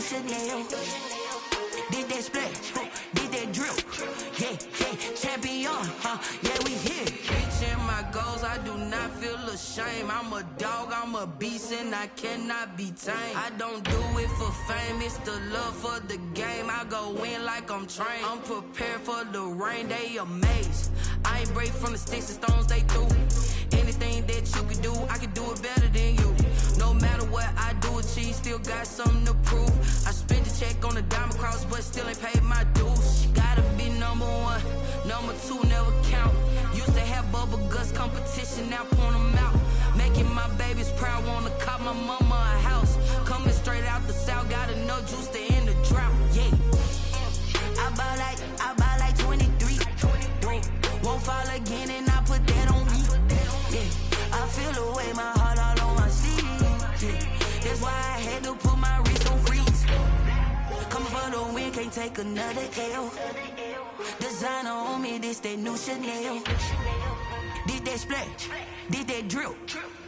Chanel. Did that splash, did that drip. Yeah, champion, yeah, we here. Reaching my goals, I do not feel ashamed. I'm a dog, I'm a beast, and I cannot be tamed. I don't do it for fame, it's the love for the game. I go in like I'm trained. I'm prepared for the rain, they amazed. I ain't break from the sticks and stones they threw. Anything that you can do, I can do it better than you. No matter what I do, achieve, still got something to prove. I spent the check on the diamond cross, but still ain't paid my dues. Gotta be number one, number two never count. Used to have bubble guts competition, now point them out. Making my babies proud, wanna cop my mama a house. Coming straight out the south, got enough juice to end the drought. Yeah, I buy like 23. Won't fall again, and I put that on me. Yeah, I feel the way, my heart all on my sleeve. Yeah, that's why I had to put my wrist on freeze. Coming for the win, can't take another L. Designer on me, this that new Chanel. Did that splash, did that drip.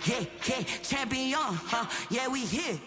Yeah, champion, yeah, we here.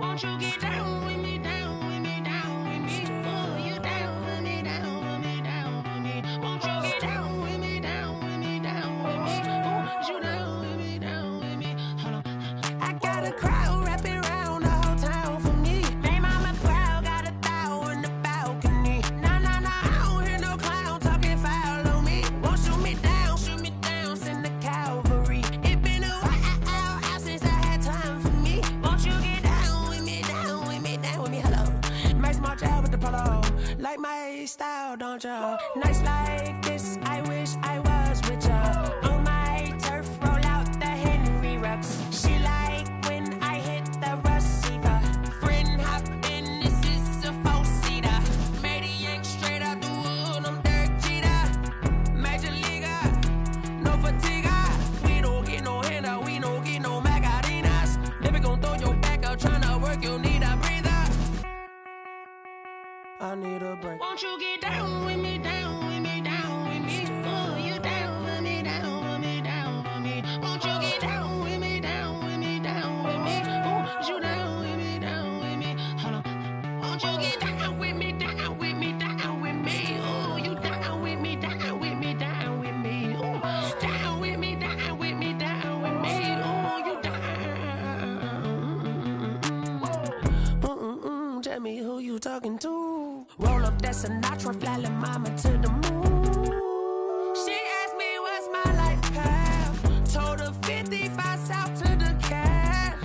Won't you get down with me, down with me, down with me? Oh, you down with me, down with me, down with me. Won't you get down with me, down with me, down with me? Oh, you down with me, down with me? Hold on. I got a crowd wrapping around the whole town for me. They mama proud, got a thou in the balcony. Nah, I don't hear no clown talking foul on me. Won't shoot me down, send the cavalry. It been a while since I had time for me. Won't you get down with me, down with me, down with me? Hello. Max March out with the polo. Like my style, don't ya? Nights like this, I wish I was with ya. On my turf, roll out the Henry Rux. She like when I hit the receiver. Friend hop in, this is a four-seater. Made a yank straight out the wood, I'm Derek Jeter. Major leaguer, no fatigue. We don't get no handout, we don't get no Macarinas. Never gon' throw your back out, tryna work, you need a breather. I need a break. Won't you get down with me, down with me, down with me? Oh, you down with me, down with me, down with me? Won't you get down with me, down with me, down with me? Oh, you down with me, down with me? Hold on. Won't you get down with me, down with me, down with me? Oh, you down with me, down with me, down with me? Oh, down with me, down with me, down with me? Oh, you down. Tell me who you talking to. Roll up that Sinatra, fly la mama to the moon. She asked me what's my life path. Told her 55 south to the cat.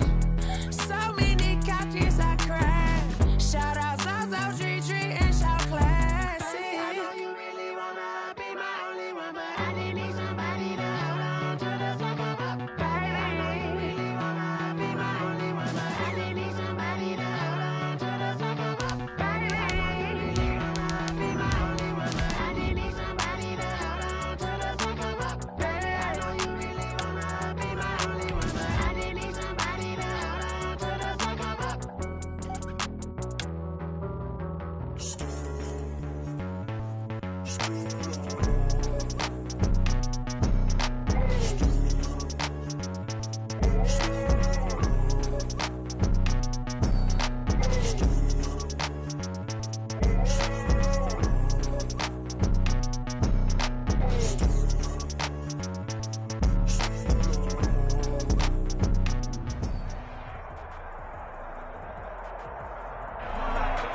So many couches I cried. Shout out Zazo, Tree, and shout classic. I know you really wanna be my only one, but I didn't need somebody to hold on to the sucker up. Baby, I know you really wanna be my only one, but I didn't need somebody to hold on to the sucker up. Baby, I know you really wanna be my only one, but I didn't need somebody to hold on to the sucker up. Baby, I know you really wanna be my only one, but I didn't need somebody to hold on to the sucker up.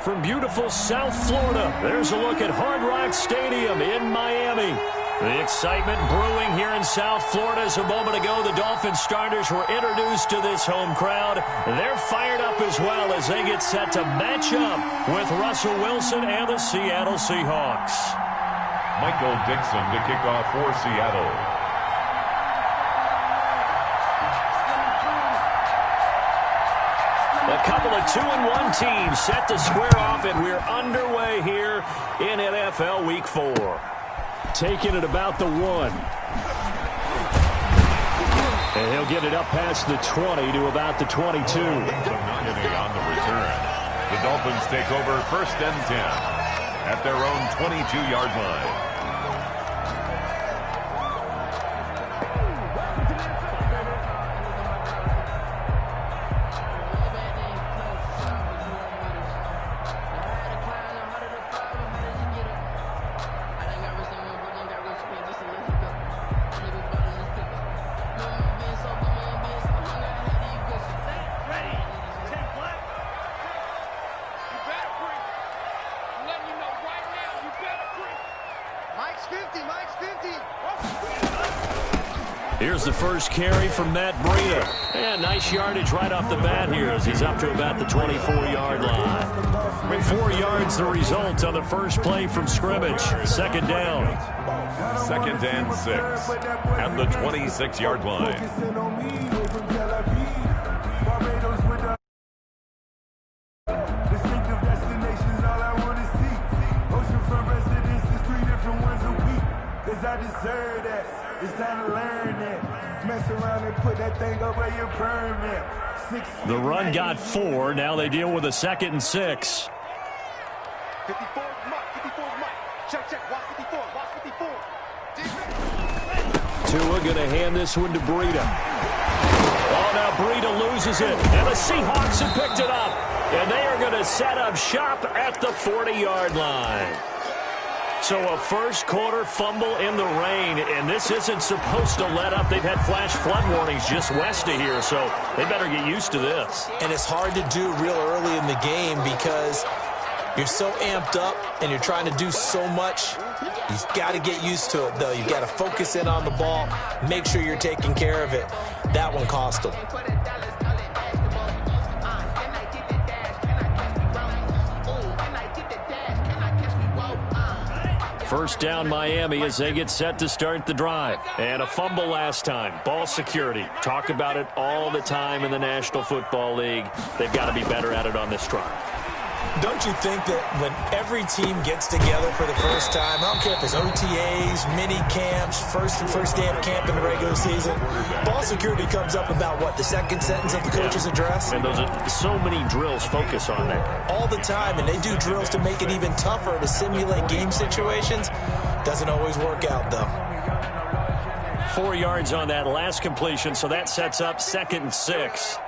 From beautiful South Florida, there's a look at Hard Rock Stadium in Miami. The excitement brewing here in South Florida as a moment ago the Dolphins starters were introduced to this home crowd. They're fired up as well as they get set to match up with Russell Wilson and the Seattle Seahawks. Michael Dixon to kick off for Seattle. A couple of 2-1 teams set to square off, and we're underway here in NFL Week 4. Taking it about the 1. And he'll get it up past the 20 to about the 22. On the return. The Dolphins take over 1st and 10 at their own 22-yard line. Here's the first carry from Matt Breida. And nice yardage right off the bat here as he's up to about the 24-yard line. With 4 yards the result on the first play from scrimmage. 2nd down. 2nd and 6 at the 26-yard line. I deserve that. It's time to learn that. Mess around and put that thing up where your permit. The run got 4. Now they deal with a 2nd and 6. 54, Mike. Check. Watch 54. Tua going to hand this one to Breida. Oh, now Breida loses it. And the Seahawks have picked it up. And they are going to set up shop at the 40-yard line. So a first quarter fumble in the rain, and this isn't supposed to let up. They've had flash flood warnings just west of here, so they better get used to this. And it's hard to do real early in the game because you're so amped up and you're trying to do so much. You've got to get used to it, though. You've got to focus in on the ball, make sure you're taking care of it. That one cost them. First down Miami as they get set to start the drive. And a fumble last time. Ball security. Talk about it all the time in the National Football League. They've got to be better at it on this drive. Don't you think that when every team gets together for the first time, I don't care if it's OTAs, mini camps, first day of camp in the regular season, ball security comes up about, what, the second sentence of the coach's address? And those are so many drills focus on that. All the time, and they do drills to make it even tougher to simulate game situations. Doesn't always work out, though. 4 yards on that last completion, so that sets up 2nd and 6.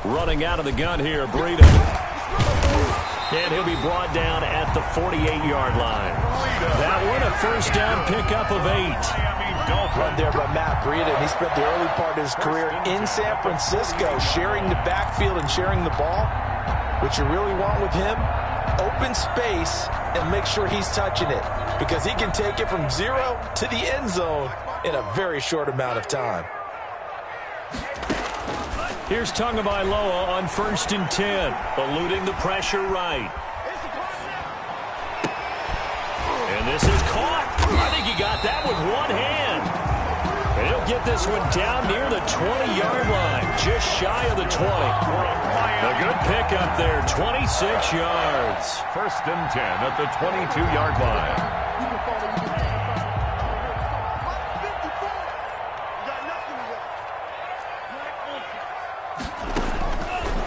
Running out of the gun here, Breida. And he'll be brought down at the 48-yard line. That one, a first down pickup of 8. Run there by Matt Breida, and he spent the early part of his career in San Francisco sharing the backfield and sharing the ball. What you really want with him, open space and make sure he's touching it because he can take it from 0 to the end zone in a very short amount of time. Here's Tagovailoa on 1st and 10, eluding the pressure right. And this is caught. I think he got that with one hand. And he'll get this one down near the 20-yard line, just shy of the 20. A good pickup there, 26 yards. 1st and 10 at the 22-yard line.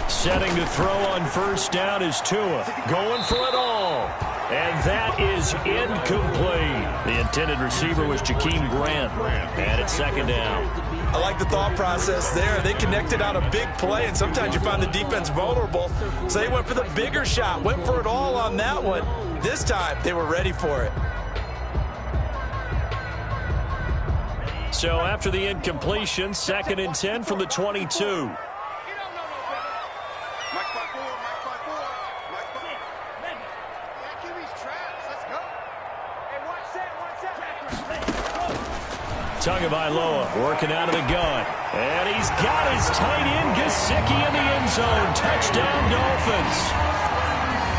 Setting to throw on 1st down is Tua. Going for it all. And that is incomplete. The intended receiver was Jakeem Grant. And it's 2nd down. I like the thought process there. They connected on a big play, and sometimes you find the defense vulnerable. So they went for the bigger shot, went for it all on that one. This time, they were ready for it. So after the incompletion, 2nd and 10 from the 22. Tagovailoa working out of the gun. And he's got his tight end, Gesicki, in the end zone. Touchdown, Dolphins.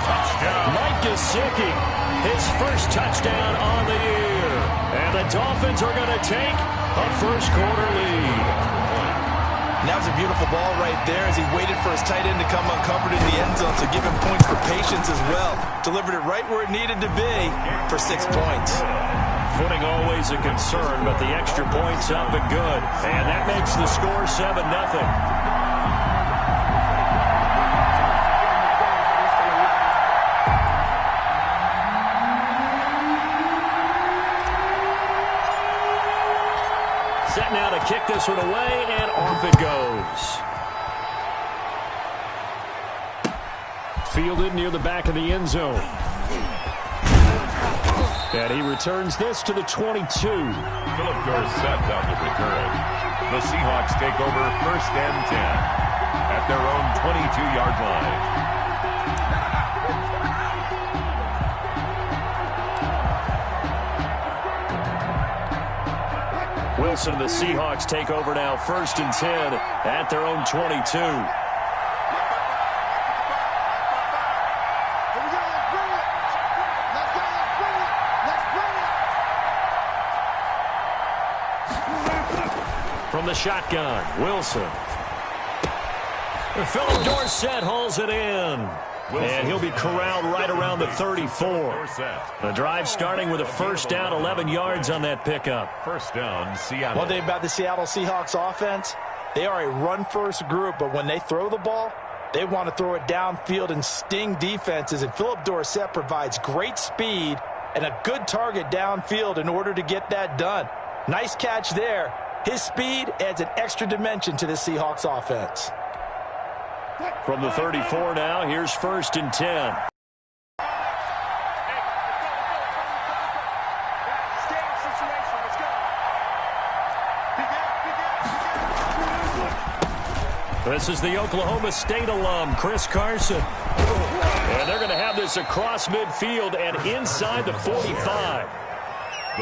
Touchdown. Mike Gesicki, his first touchdown on the year. And the Dolphins are going to take a first-quarter lead. And that was a beautiful ball right there as he waited for his tight end to come uncovered in the end zone, so give him points for patience as well. Delivered it right where it needed to be for 6 points. Footing always a concern, but the extra point's up and good. And that makes the score 7-0. Set now to kick this one away, and off it goes. Fielded near the back of the end zone. And he returns this to the 22. Philip Dorsett on the return. The Seahawks take over 1st and 10 at their own 22-yard line. Wilson and the Seahawks take over now 1st and 10 at their own 22. From the shotgun, Wilson. Philip Dorsett hauls it in. And he'll be corralled right around the 34. The drive starting with a first down, 11 yards on that pickup. First down, Seattle. One thing about the Seattle Seahawks offense, they are a run-first group, but when they throw the ball, they want to throw it downfield and sting defenses. And Philip Dorsett provides great speed and a good target downfield in order to get that done. Nice catch there. His speed adds an extra dimension to the Seahawks offense. From the 34 now, here's 1st and 10. This is the Oklahoma State alum, Chris Carson. And they're going to have this across midfield and inside the 45.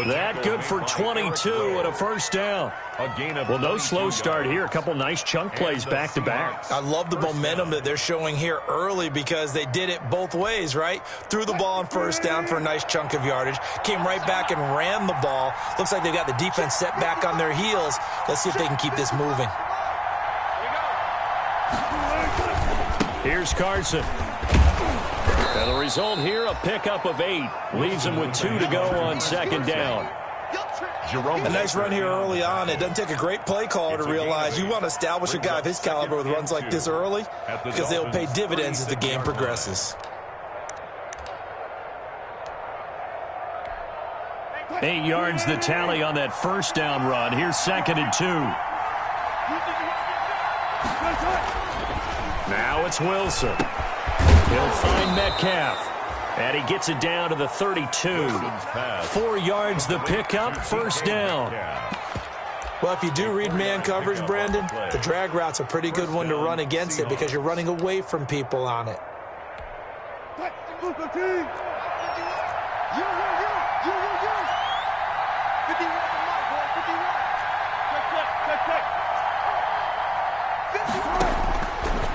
That good for 22 and a first down. Well, no slow start here. A couple nice chunk plays back-to-back. I love the momentum that they're showing here early because they did it both ways, right? Threw the ball on first down for a nice chunk of yardage. Came right back and ran the ball. Looks like they've got the defense set back on their heels. Let's see if they can keep this moving. Here's Carson. And the result here, a pickup of 8. Leaves him with 2 to go on 2nd down. A nice run here early on. It doesn't take a great play caller to realize you want to establish a guy of his caliber with runs like this early because they'll pay dividends as the game progresses. 8 yards the tally on that first down run. Here's 2nd and 2. Now it's Wilson. He'll find Metcalf. And he gets it down to the 32. 4 yards the pickup, first down. Well, if you do read man coverage, Brandon, the drag route's a pretty good one to run against it because you're running away from people on it.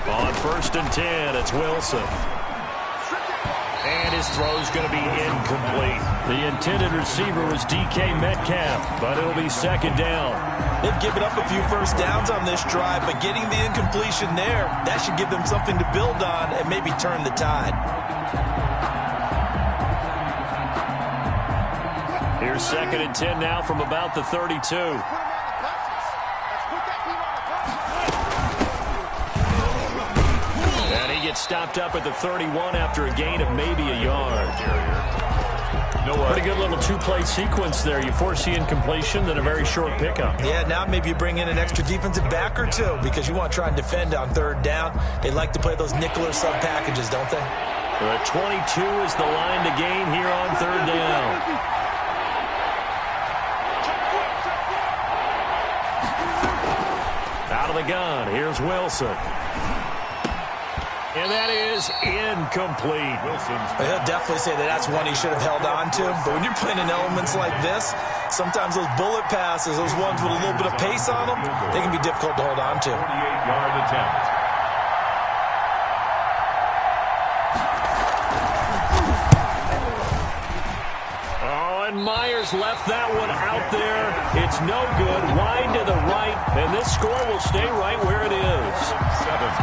On 1st and 10, it's Wilson. And his throw's going to be incomplete. The intended receiver was DK Metcalf, but it'll be 2nd down. They've given up a few first downs on this drive, but getting the incompletion there, that should give them something to build on and maybe turn the tide. Here's 2nd and 10 now from about the 32. Stopped up at the 31 after a gain of maybe a yard. Pretty good little 2-play sequence there. You force the incompletion, then a very short pickup. Yeah, now maybe you bring in an extra defensive back or two because you want to try and defend on 3rd down. They like to play those nickel or sub packages, don't they? The 22 is the line to gain here on 3rd down. Out of the gun, here's Wilson. And that is incomplete. He'll definitely say that that's one he should have held on to. But when you're playing in elements like this, sometimes those bullet passes, those ones with a little bit of pace on them, they can be difficult to hold on to. 48-yard attempt. Myers left that one out there. It's no good. Wide to the right, and this score will stay right where it is.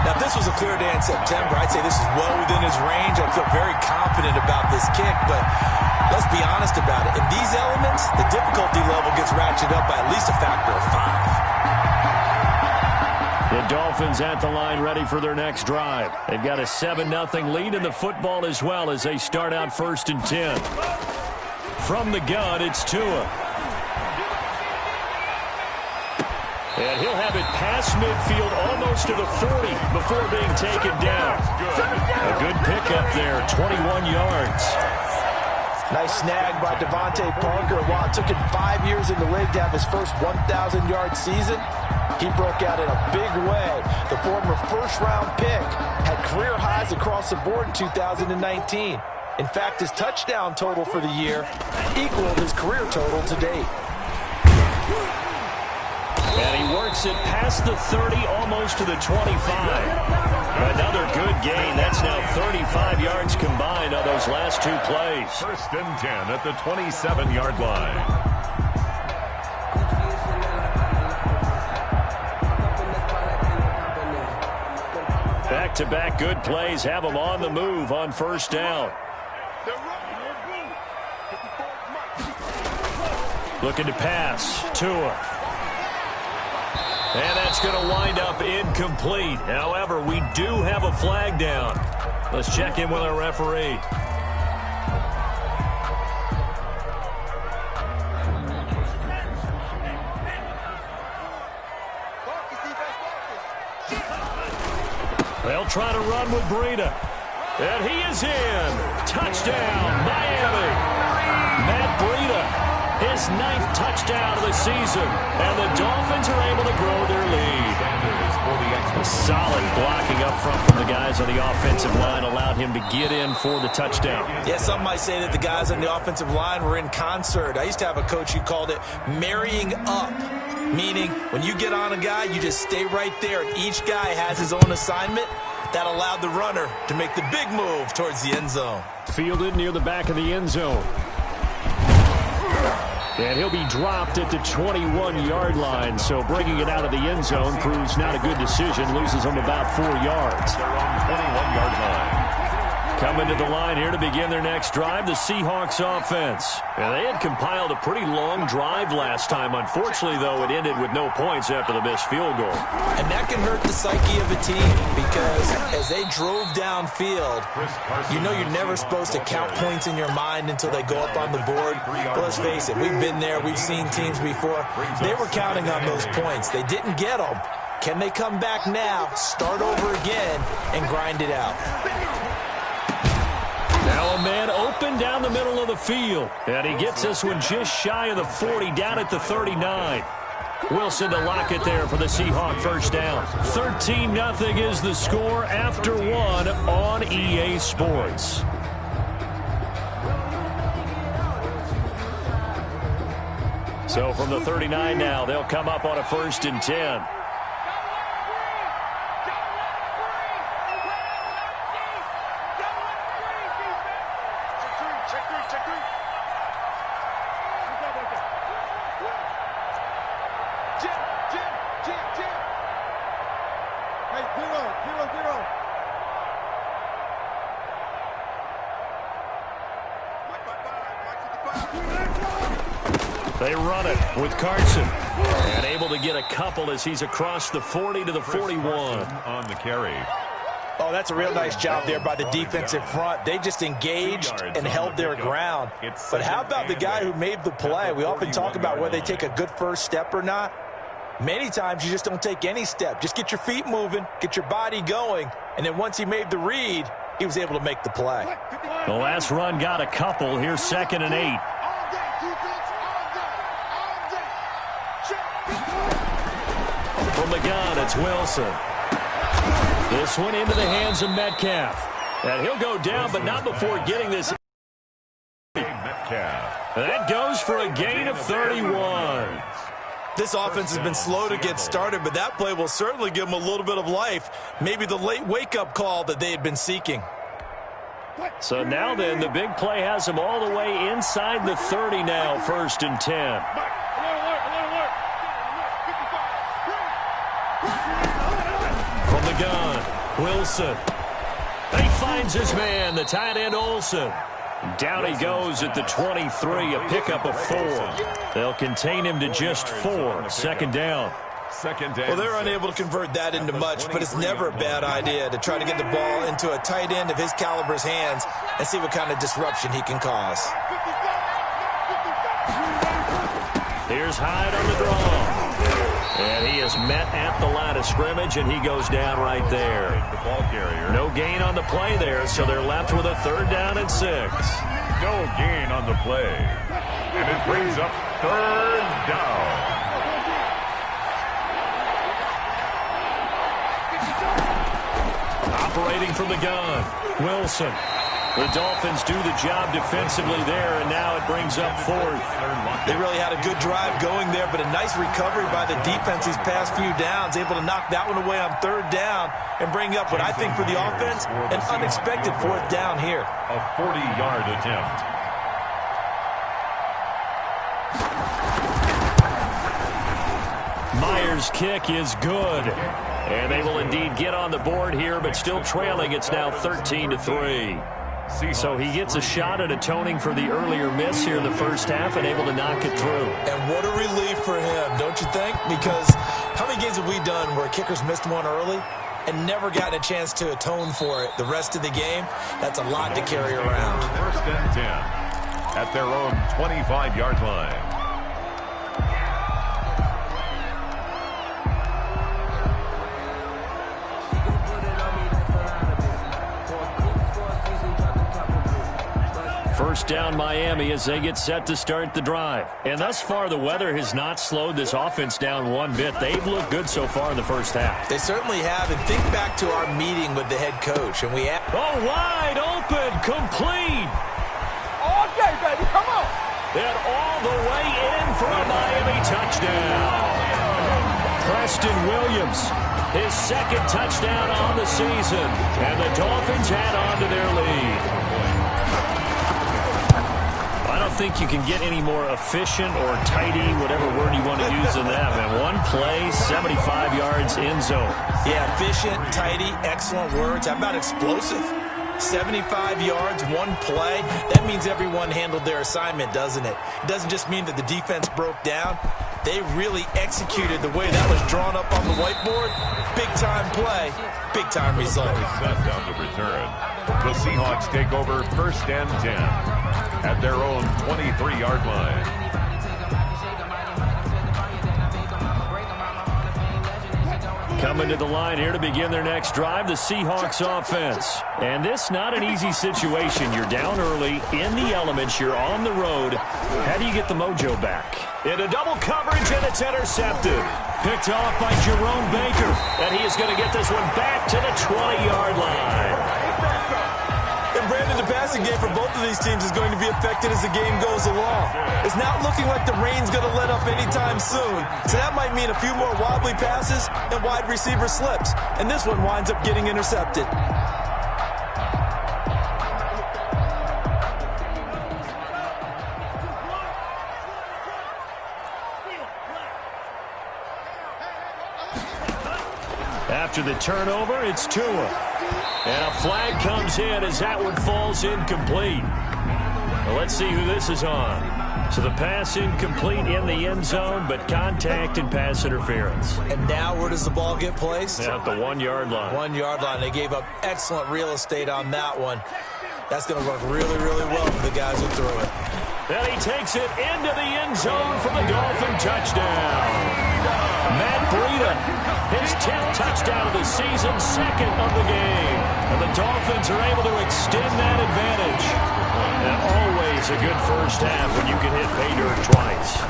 Now, if this was a clear day in September, I'd say this is well within his range. I feel very confident about this kick, but let's be honest about it. In these elements, the difficulty level gets ratcheted up by at least a factor of 5. The Dolphins at the line ready for their next drive. They've got a 7-0 lead in the football as well as they start out 1st and 10. From the gun, it's Tua. And he'll have it past midfield almost to the 40 before being taken down. A good pickup there, 21 yards. Nice snag by Devontae Parker. While it took him 5 years in the league to have his first 1,000-yard season, he broke out in a big way. The former first-round pick had career highs across the board in 2019. In fact, his touchdown total for the year equaled his career total to date. And he works it past the 30, almost to the 25. Another good gain. That's now 35 yards combined on those last 2 plays. 1st and 10 at the 27-yard line. Back-to-back good plays have them on the move on 1st down. Looking to pass. Tua. And that's going to wind up incomplete. However, we do have a flag down. Let's check in with our referee. They'll try to run with Breida. And he is in. Touchdown, Miami. Matt Breida, his 9th touchdown of the season. And the Dolphins are able to grow their lead. Solid blocking up front from the guys on the offensive line allowed him to get in for the touchdown. Yeah, some might say that the guys on the offensive line were in concert. I used to have a coach who called it marrying up, meaning when you get on a guy, you just stay right there, and each guy has his own assignment. That allowed the runner to make the big move towards the end zone. Fielded near the back of the end zone. And he'll be dropped at the 21-yard line, so bringing it out of the end zone proves not a good decision. Loses him about 4 yards. Their own 21-yard line. Coming to the line here to begin their next drive, the Seahawks offense. And they had compiled a pretty long drive last time. Unfortunately, though, it ended with no points after the missed field goal. And that can hurt the psyche of a team because as they drove downfield, you know you're never supposed to count points in your mind until they go up on the board. But let's face it, we've been there. We've seen teams before. They were counting on those points. They didn't get them. Can they come back now, start over again, and grind it out? Now a man open down the middle of the field. And he gets this one just shy of the 40, down at the 39. Wilson to lock it there for the Seahawk 1st down. 13-0 is the score after 1 on EA Sports. So from the 39 now, they'll come up on a 1st and 10. They run it with Carson. And able to get a couple as he's across the 40 to the 41. On the carry. Oh, that's a real nice job there by the defensive front. They just engaged and held their ground. But how about the guy who made the play? We often talk about whether they take a good first step or not. Many times you just don't take any step. Just get your feet moving, get your body going, and then once he made the read, he was able to make the play. The last run got a couple. Here's 2nd and 8. From the gun, it's Wilson. This one into the hands of Metcalf. And he'll go down, but not before getting this. Metcalf. That goes for a gain of 31. This offense has been slow to get started, but that play will certainly give them a little bit of life. Maybe the late wake-up call that they had been seeking. So now then, the big play has them all the way inside the 30 now, 1st and 10. From the gun, Wilson. He finds his man, the tight end Olsen. Down he goes at the 23, a pickup of 4. They'll contain him to just 4. 2nd down. Well, they're unable to convert that into much, but it's never a bad idea to try to get the ball into a tight end of his caliber's hands and see what kind of disruption he can cause. Here's Hyde on the draw. And he is met at the line of scrimmage, and he goes down right there. No gain on the play there, so they're left with a 3rd down and 6. No gain on the play. And it brings up 3rd down. Operating from the gun, Wilson. The Dolphins do the job defensively there, and now it brings up 4th. They really had a good drive going there, but a nice recovery by the defense these past few downs, able to knock that one away on 3rd down and bring up what I think for the offense, an unexpected 4th down here. A 40-yard attempt. Myers' kick is good. And they will indeed get on the board here, but still trailing. It's now 13-3. So he gets a shot at atoning for the earlier miss here in the first half and able to knock it through. And what a relief for him, don't you think? Because how many games have we done where kickers missed one early and never gotten a chance to atone for it the rest of the game? That's a lot to carry around. 1st and 10 at their own 25-yard line. First down Miami as they get set to start the drive. And thus far, the weather has not slowed this offense down one bit. They've looked good so far in the first half. They certainly have. And think back to our meeting with the head coach. And we have... Oh, wide open, complete. All day, baby, come on. And all the way in for a Miami touchdown. Preston Williams, his 2nd touchdown on the season. And the Dolphins add on to their lead. I don't think you can get any more efficient or tidy, whatever word you want to use in that, man. One play, 75 yards, end zone. Yeah, efficient, tidy, excellent words. How about explosive? 75 yards, one play. That means everyone handled their assignment, doesn't it? It doesn't just mean that the defense broke down. They really executed the way that was drawn up on the whiteboard. Big-time play, big-time result. Set down the return. The Seahawks take over 1st and 10 at their own 23-yard line. Coming to the line here to begin their next drive, the Seahawks offense. And this not an easy situation. You're down early, in the elements, you're on the road. How do you get the mojo back? Into double coverage, and it's intercepted. Picked off by Jerome Baker. And he is going to get this one back to the 20-yard line. And Brandon, the passing game for both of these teams is going to be affected as the game goes along. It's not looking like the rain's going to let up anytime soon. So that might mean a few more wobbly passes and wide receiver slips. And this one winds up getting intercepted. After the turnover, it's Tua. And a flag comes in as that one falls incomplete. Well, let's see who this is on. So the pass incomplete in the end zone, but contact and pass interference. And now where does the ball get placed? At the 1-yard line. 1-yard line. They gave up excellent real estate on that one. That's going to work really, really well for the guys who threw it. And he takes it into the end zone for the Dolphin touchdown. Matt Breida, his 10th touchdown of the season, 2nd of the game. And the Dolphins are able to extend that advantage. And always a good first half when you can hit pay dirt twice.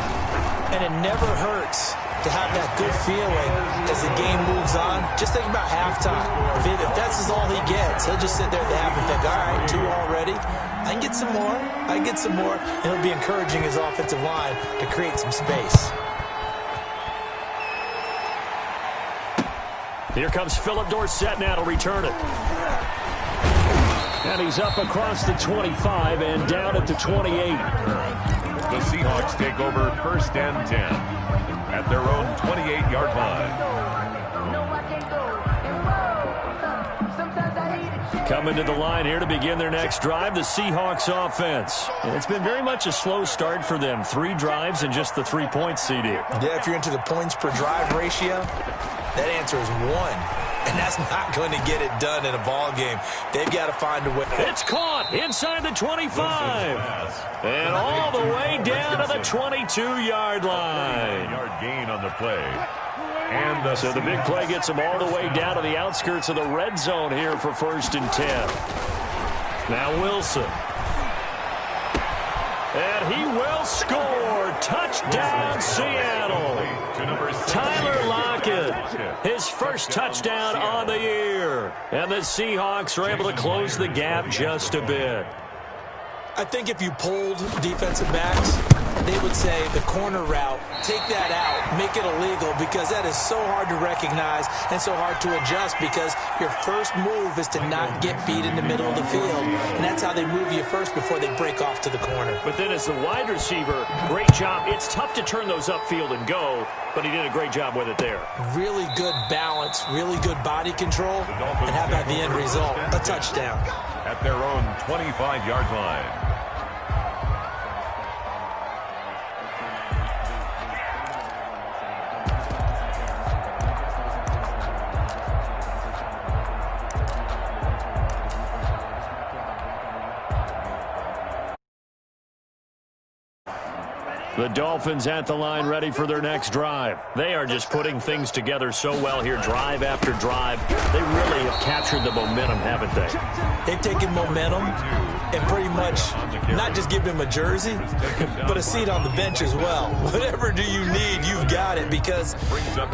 And it never hurts to have that good feeling as the game moves on. Just think about halftime. If that's all he gets, he'll just sit there at the half and think, all right, 2 already. I can get some more. I can get some more. And he'll be encouraging his offensive line to create some space. Here comes Philip Dorsett now to return it. And he's up across the 25 and down at the 28. The Seahawks take over 1st and 10 at their own 28-yard line. Coming to the line here to begin their next drive, the Seahawks offense. And it's been very much a slow start for them. 3 drives and just the 3 points, CD. Yeah, if you're into the points per drive ratio, that answer is 1. And that's not going to get it done in a ball game. They've got to find a way. It's caught inside the 25. And all the way down to the 22-yard line. Yard gain on the play. And so the big play gets them all the way down to the outskirts of the red zone here for 1st and 10. Now Wilson. And he will score. Touchdown, Seattle. Tyler Lockett, his first touchdown on the year. And the Seahawks are able to close the gap just a bit. I think if you polled defensive backs, they would say the corner route, take that out, make it illegal, because that is so hard to recognize and so hard to adjust, because your first move is to not get beat in the middle of the field, and that's how they move you first before they break off to the corner. But then as the wide receiver, great job. It's tough to turn those upfield and go, but he did a great job with it there. Really good balance, really good body control, and how about the end result? A touchdown. At their own 25-yard line. The Dolphins at the line ready for their next drive. They are just putting things together so well here, drive after drive. They really have captured the momentum, haven't they? They've taken momentum and pretty much not just give him a jersey, but a seat on the bench as well. Whatever do you need, you've got it, because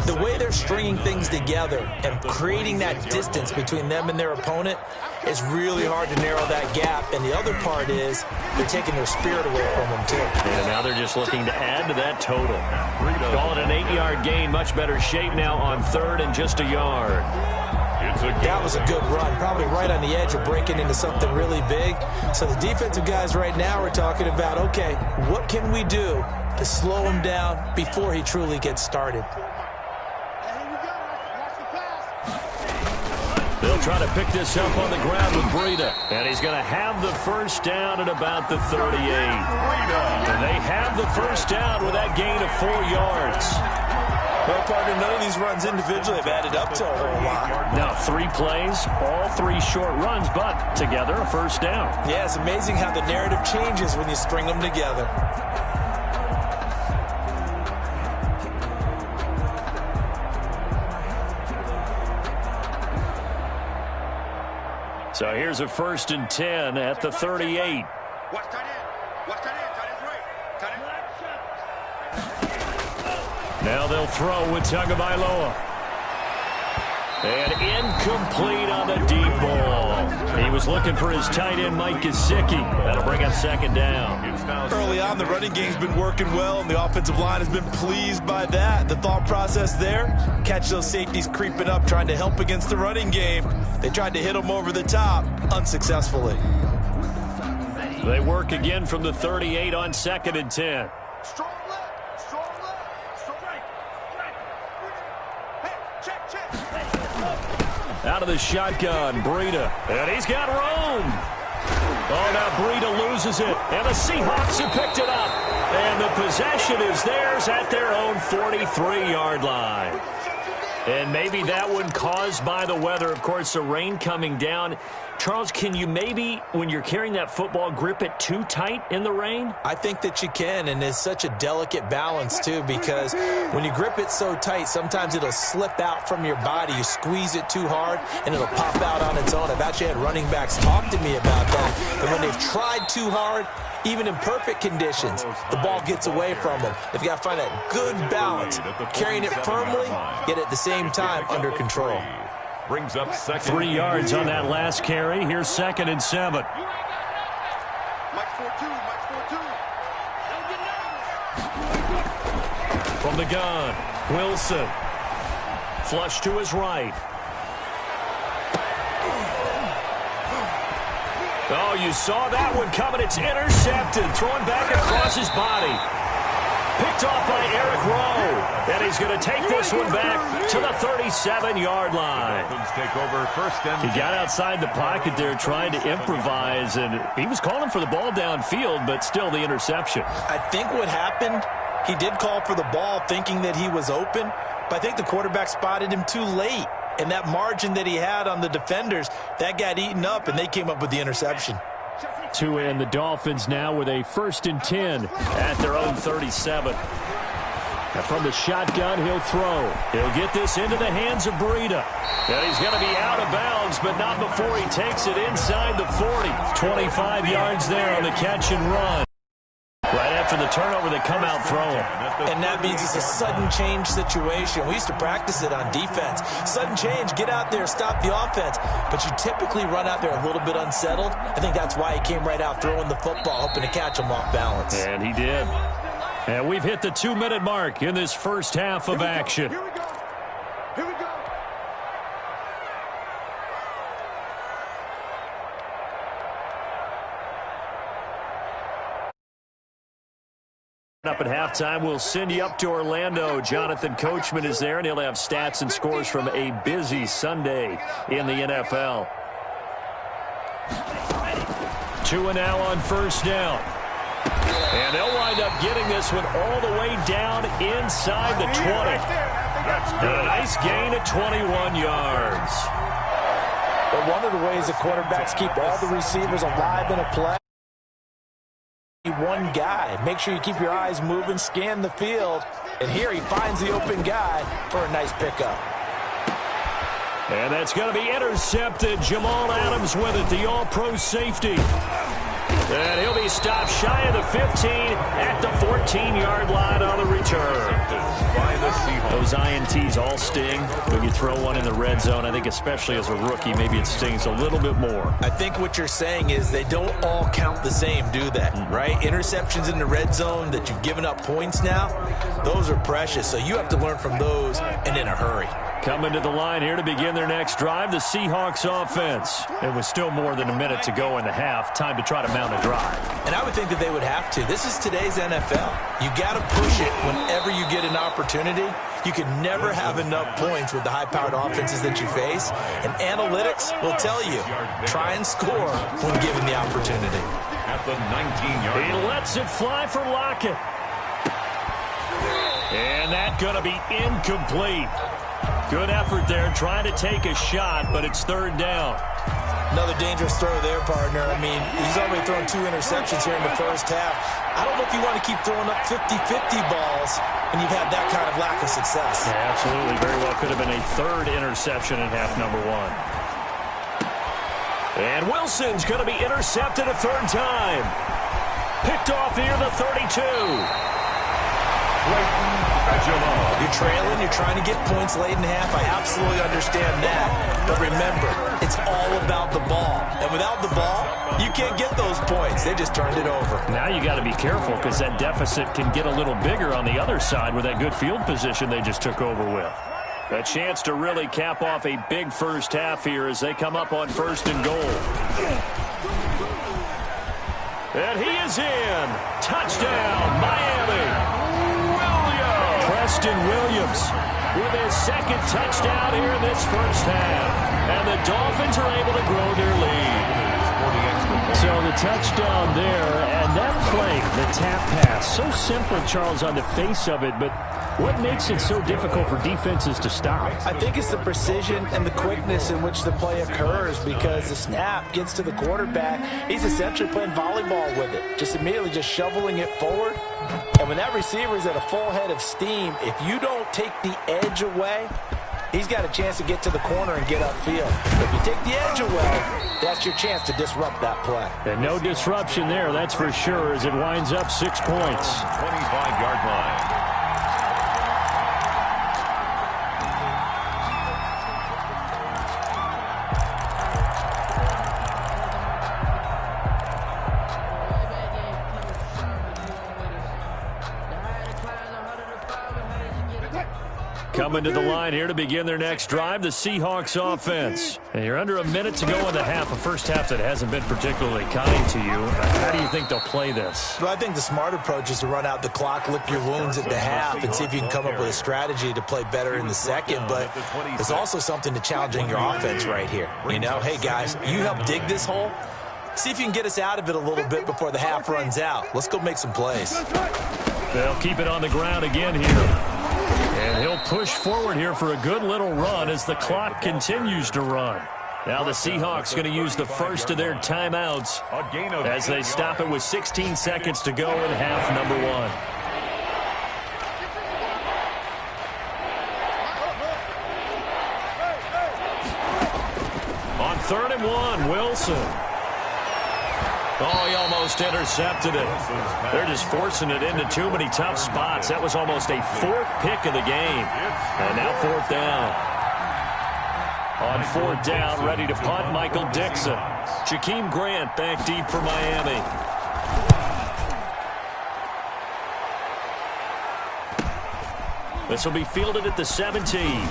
the way they're stringing things together and creating that distance between them and their opponent, it's really hard to narrow that gap. And the other part is they're taking their spirit away from them, too. And now they're just looking to add to that total. Call it an 8-yard gain. Much better shape now on 3rd and just a yard. That was a good run, probably right on the edge of breaking into something really big. So the defensive guys right now are talking about, okay, what can we do to slow him down before he truly gets started? They'll try to pick this up on the ground with Breida. And he's going to have the first down at about the 38. And they have the first down with that gain of 4 yards. Well, partner, none of these runs individually have added up to a whole lot. Now 3 plays, all 3 short runs, but together a first down. Yeah, it's amazing how the narrative changes when you string them together. So here's a 1st and 10 at the 38. Now they'll throw with Tagovailoa. And incomplete on the deep ball. He was looking for his tight end, Mike Gesicki. That'll bring up 2nd down. Early on, the running game's been working well, and the offensive line has been pleased by that. The thought process there, catch those safeties creeping up, trying to help against the running game. They tried to hit them over the top, unsuccessfully. They work again from the 38 on 2nd and 10. Out of the shotgun, Breida. And he's got room. Oh, now Breida loses it. And the Seahawks have picked it up. And the possession is theirs at their own 43-yard line. And maybe that one caused by the weather. Of course, the rain coming down. Charles, can you maybe, when you're carrying that football, grip it too tight in the rain? I think that you can, and it's such a delicate balance, too, because when you grip it so tight, sometimes it'll slip out from your body. You squeeze it too hard, and it'll pop out on its own. I've actually had running backs talk to me about that, and when they've tried too hard, even in perfect conditions, the ball gets away from them. They've got to find that good balance, carrying it firmly, yet at the same time under control. Brings up second. 3 yards on that last carry. Here's 2nd and 7. From the gun, Wilson. Flush to his right. Oh, you saw that one coming. It's intercepted. Thrown back across his body. Picked off by Eric Rowe. And he's going to take this one back to the 37-yard line. Take over first and he got outside the pocket there trying to improvise, and he was calling for the ball downfield, but still the interception. I think what happened, he did call for the ball thinking that he was open, but I think the quarterback spotted him too late. And that margin that he had on the defenders, that got eaten up, and they came up with the interception. And the Dolphins now with a 1st and 10 at their own 37. And from the shotgun, he'll throw. He'll get this into the hands of Breida. And he's going to be out of bounds, but not before he takes it inside the 40. 25 yards there on the catch and run. Right after the turnover, they come out throwing. And that means it's a sudden change situation. We used to practice it on defense. Sudden change, get out there, stop the offense. But you typically run out there a little bit unsettled. I think that's why he came right out throwing the football, hoping to catch him off balance. And he did. And we've hit the 2-minute mark in this first half of action. Here we go. Up at halftime, we'll send you up to Orlando. Jonathan Coachman is there, and he'll have stats and scores from a busy Sunday in the NFL. 2 now on first down. And they'll wind up getting this one all the way down inside the 20. And a nice gain of 21 yards. But one of the ways the quarterbacks keep all the receivers alive in a play, one guy. Make sure you keep your eyes moving, scan the field, and here he finds the open guy for a nice pickup. And that's going to be intercepted. Jamal Adams with it, the all-pro safety. And he'll be stopped shy of the 15 at the 14-yard line on the return. Those INTs all sting when you throw one in the red zone. I think especially as a rookie, maybe it stings a little bit more. I think what you're saying is they don't all count the same, do they? Right? Interceptions in the red zone that you've given up points now, those are precious. So you have to learn from those and in a hurry. Coming to the line here to begin their next drive, the Seahawks offense. It was still more than a minute to go in the half. Time to try to mount a drive. And I would think that they would have to. This is today's NFL. You got to push it whenever you get an opportunity. You can never have enough points with the high-powered offenses that you face. And analytics will tell you, try and score when given the opportunity. At the 19-yard line. He lets it fly for Lockett. And that's going to be incomplete. Good effort there, trying to take a shot, but it's 3rd down. Another dangerous throw there, partner. I mean, he's already thrown 2 interceptions here in the first half. I don't know if you want to keep throwing up 50-50 balls when you've had that kind of lack of success. Yeah, absolutely. Very well could have been a 3rd interception in half number 1. And Wilson's going to be intercepted a 3rd time. Picked off near the 32. You're trailing, you're trying to get points late in half. I absolutely understand that. But remember, it's all about the ball. And without the ball, you can't get those points. They just turned it over. Now you got to be careful because that deficit can get a little bigger on the other side with that good field position they just took over with. A chance to really cap off a big first half here as they come up on 1st and goal. And he is in. Touchdown, Miami. Preston Williams with his 2nd touchdown here in this first half. And the Dolphins are able to grow their lead. So the touchdown there, and that play, the tap pass. So simple, Charles, on the face of it, but what makes it so difficult for defenses to stop? I think it's the precision and the quickness in which the play occurs, because the snap gets to the quarterback. He's essentially playing volleyball with it, just immediately just shoveling it forward. And when that receiver is at a full head of steam, if you don't take the edge away, he's got a chance to get to the corner and get upfield. If you take the edge away, that's your chance to disrupt that play. And no disruption there, that's for sure, as it winds up 6 points. 25-yard line. Coming to the line here to begin their next drive, the Seahawks offense. And you're under a minute to go in the half, a first half that hasn't been particularly kind to you. How do you think they'll play this? Well, I think the smart approach is to run out the clock, lick your wounds at the half, and see if you can come up with a strategy to play better in the second. But there's also something to challenging your offense right here. You know, hey, guys, you help dig this hole. See if you can get us out of it a little bit before the half runs out. Let's go make some plays. They'll keep it on the ground again here. And he'll push forward here for a good little run as the clock continues to run. Now the Seahawks going to use the first of their timeouts as they stop it with 16 seconds to go in half number 1. On 3rd and 1, Wilson. Oh, he almost intercepted it. They're just forcing it into too many tough spots. That was almost a 4th pick of the game. And now 4th down. On 4th down, ready to punt, Michael Dixon. Jakeem Grant back deep for Miami. This will be fielded at the 17.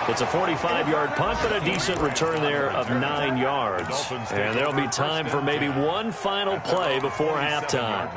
It's a 45-yard punt, but a decent return there of 9 yards. And there'll be time for maybe one final play before halftime.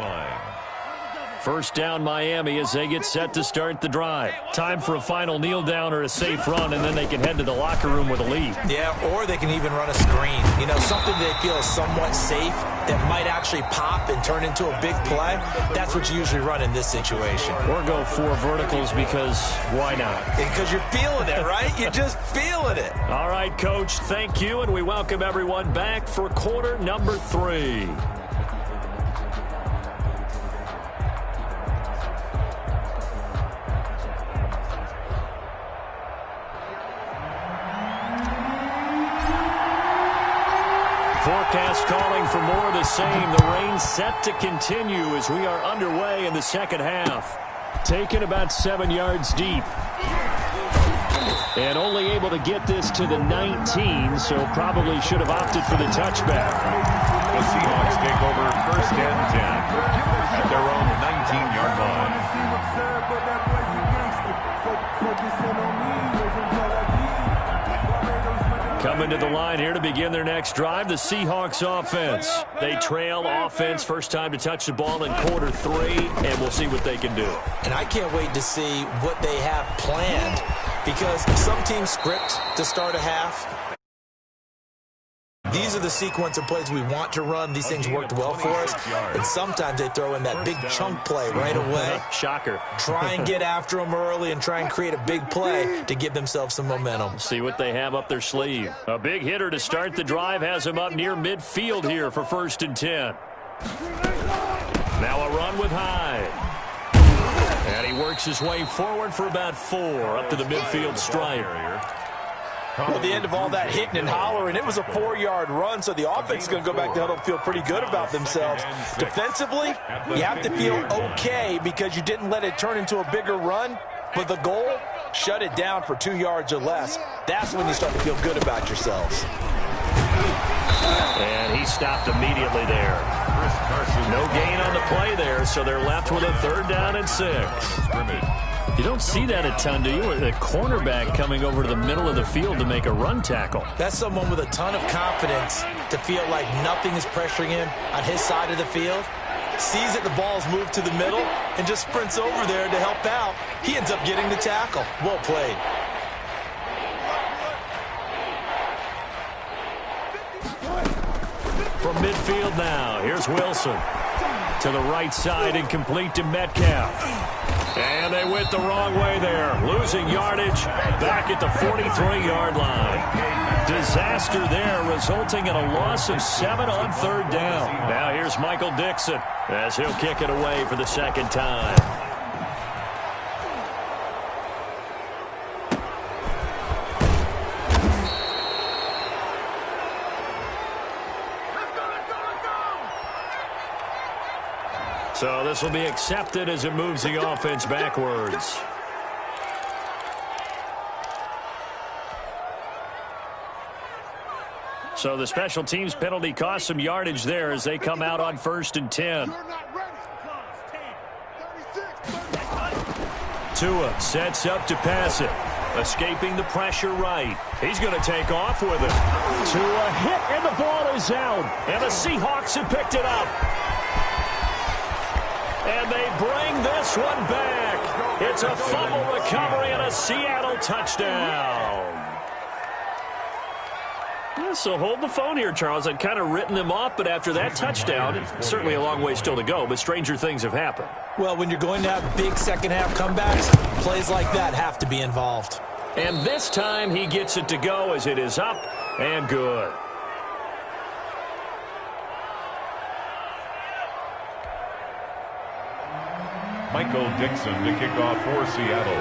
First down Miami as they get set to start the drive. Time for a final kneel down or a safe run, and then they can head to the locker room with a lead. Yeah, or they can even run a screen. You know, something they feel is somewhat safe that might actually pop and turn into a big play. That's what you usually run in this situation. Or go 4 verticals because why not? Because you're feeling it, right? You're just feeling it. All right, Coach, thank you, and we welcome everyone back for quarter number 3. Forecast calling for more of the same. The rain set to continue as we are underway in the second half. Taken about 7 yards deep. And only able to get this to the 19, so probably should have opted for the touchback. The Seahawks take over 1st and 10 at their own 19-yard line. Coming to the line here to begin their next drive, the Seahawks offense. They trail offense, first time to touch the ball in quarter 3, and we'll see what they can do. And I can't wait to see what they have planned, because some teams script to start a half. These are the sequence of plays we want to run. These things worked well for us. And sometimes they throw in that big chunk play right away. Shocker. Try and get after them early and try and create a big play to give themselves some momentum. See what they have up their sleeve. A big hitter to start the drive has him up near midfield here for 1st and 10. Now a run with Hyde. And he works his way forward for about 4 up to the midfield stripe. Well, at the end of all that hitting and hollering, it was a 4-yard run, so the offense is going to go back to huddle and feel pretty good about themselves. Defensively, you have to feel okay because you didn't let it turn into a bigger run, but the goal, shut it down for 2 yards or less. That's when you start to feel good about yourselves. And he stopped immediately there. No gain on the play there, so they're left with a 3rd down and 6. You don't see that a ton, do you? The cornerback coming over to the middle of the field to make a run tackle. That's someone with a ton of confidence to feel like nothing is pressuring him on his side of the field. Sees that the ball's moved to the middle and just sprints over there to help out. He ends up getting the tackle. Well played. from midfield now. Here's Wilson. To the right side and complete to Metcalf. And they went the wrong way there. Losing yardage back at the 43-yard line. Disaster there, resulting in a loss of 7 on third down. Now here's Michael Dixon as he'll kick it away for the second time. So this will be accepted as it moves the offense backwards. So the special teams penalty cost some yardage there as they come out on 1st and 10. Tua sets up to pass it. Escaping the pressure right. He's going to take off with it. Tua hit and the ball is out. And the Seahawks have picked it up. And they bring this one back. It's a fumble recovery and a Seattle touchdown. Yeah, so hold the phone here, Charles. I'd kind of written them off, but after that touchdown, certainly a long way still to go, but stranger things have happened. Well, when you're going to have big second-half comebacks, plays like that have to be involved. And this time he gets it to go as it is up and good. Michael Dixon to kick off for Seattle.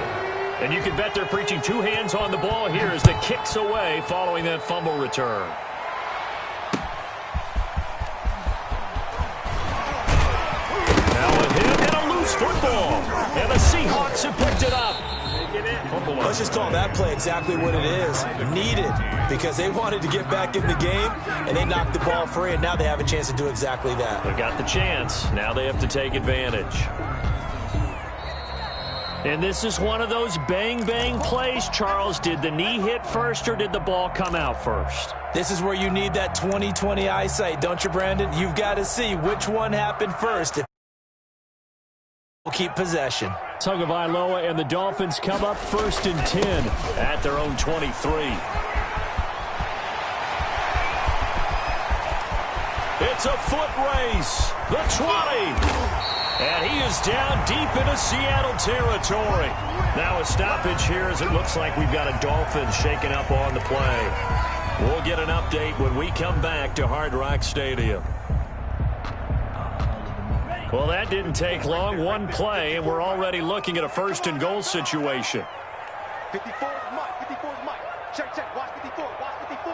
And you can bet they're preaching 2 hands on the ball here as the kick's away following that fumble return. Now with him and a loose football. And the Seahawks have picked it up. Let's just call that play exactly what it is. Needed, because they wanted to get back in the game, and they knocked the ball free, and now they have a chance to do exactly that. They got the chance. Now they have to take advantage. And this is one of those bang-bang plays, Charles. Did the knee hit first or did the ball come out first? This is where you need that 20/20 eyesight, don't you, Brandon? You've got to see which one happened first. We'll keep possession. Tagovailoa and the Dolphins come up 1st and 10 at their own 23. It's a foot race. The 20. And he is down deep into Seattle territory. Now a stoppage here as it looks like we've got a Dolphins shaking up on the play. We'll get an update when we come back to Hard Rock Stadium. Well, that didn't take long. One play, and we're already looking at a 1st and goal situation. 54 is Mike. 54 is Mike. Check, check. Watch 54. Watch 54.